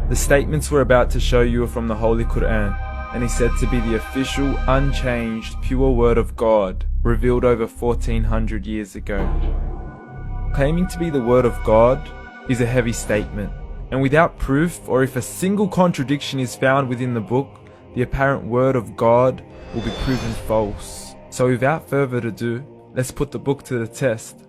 The statements we're about to show you are from the Holy Qur'an, and is said to be the official, unchanged, pure word of God, revealed over 1400 years ago. Claiming to be the word of God is a heavy statement, and without proof, or if a single contradiction is found within the book, the apparent word of God will be proven false. So without further ado, let's put the book to the test.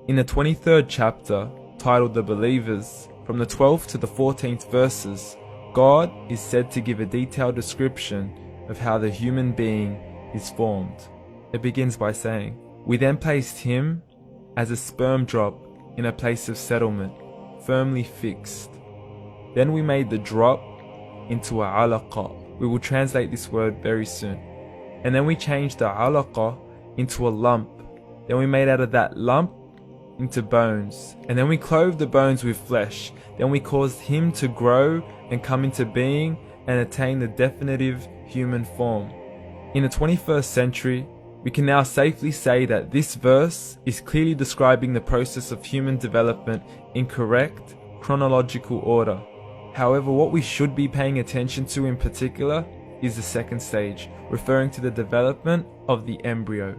In the 23rd chapter, titled The Believers, from the 12th to the 14th verses, God is said to give a detailed description of how the human being is formed. It begins by saying, "We then placed him as a sperm drop in a place of settlement, firmly fixed. Then we made the drop into a alaqa." We will translate this word very soon. "And then we changed the alaqa into a lump. Then we made out of that lump into bones. And then we clothed the bones with flesh. Then we caused him to grow and come into being and attain the definitive human form." In the 21st century, we can now safely say that this verse is clearly describing the process of human development in correct chronological order. However, what we should be paying attention to in particular is the second stage, referring to the development of the embryo.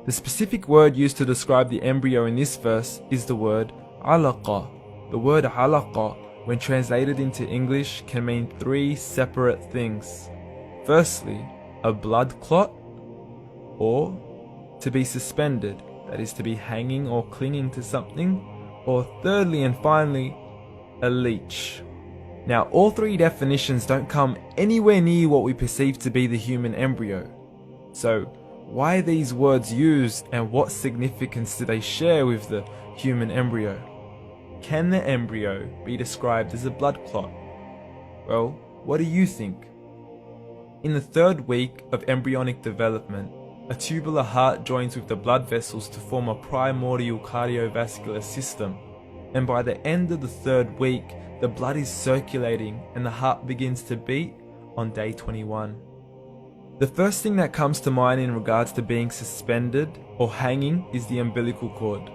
The specific word used to describe the embryo in this verse is the word alaqa. The word alaqa, when translated into English, can mean three separate things. Firstly, a blood clot, or to be suspended, that is to be hanging or clinging to something, or thirdly and finally, a leech. Now, all three definitions don't come anywhere near what we perceive to be the human embryo. So, why are these words used, and what significance do they share with the human embryo? Can the embryo be described as a blood clot? Well, what do you think? In the third week of embryonic development, a tubular heart joins with the blood vessels to form a primordial cardiovascular system, and by the end of the third week, the blood is circulating and the heart begins to beat on day 21. The first thing that comes to mind in regards to being suspended or hanging is the umbilical cord.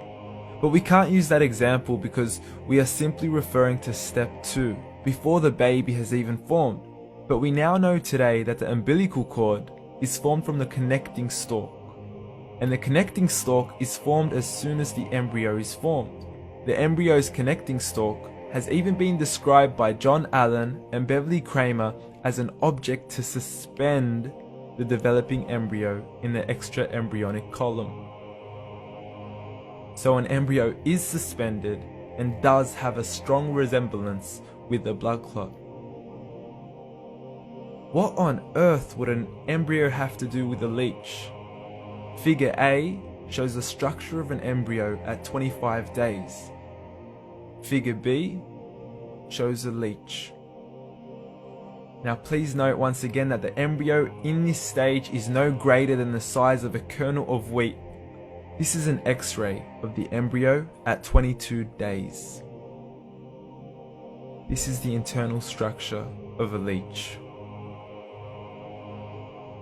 But we can't use that example because we are simply referring to step 2, before the baby has even formed. But we now know today that the umbilical cord is formed from the connecting stalk. And the connecting stalk is formed as soon as the embryo is formed. The embryo's connecting stalk has even been described by John Allen and Beverly Kramer as an object to suspend the developing embryo in the extra-embryonic column. So an embryo is suspended and does have a strong resemblance with the blood clot. What on earth would an embryo have to do with a leech? Figure A shows the structure of an embryo at 25 days. Figure B shows a leech. Now please note once again that the embryo in this stage is no greater than the size of a kernel of wheat. This is an X-ray of the embryo at 22 days. This is the internal structure of a leech.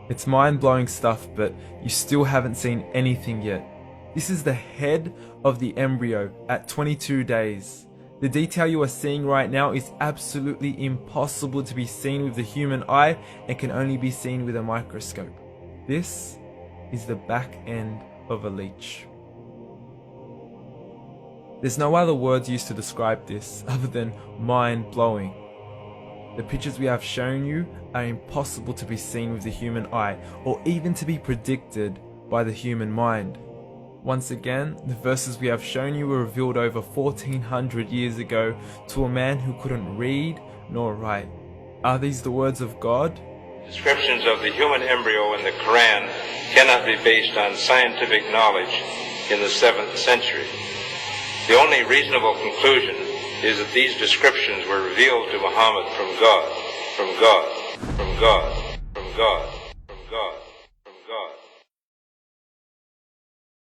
It's mind-blowing stuff, but you still haven't seen anything yet. This is the head of the embryo at 22 days. The detail you are seeing right now is absolutely impossible to be seen with the human eye and can only be seen with a microscope. This is the back end of a leech. There's no other words used to describe this other than mind-blowing. The pictures we have shown you are impossible to be seen with the human eye or even to be predicted by the human mind. Once again, the verses we have shown you were revealed over 1400 years ago to a man who couldn't read nor write. Are these the words of God? Descriptions of the human embryo in the Qur'an cannot be based on scientific knowledge in the 7th century. The only reasonable conclusion is that these descriptions were revealed to Muhammad from God, from God, from God, from God, from God.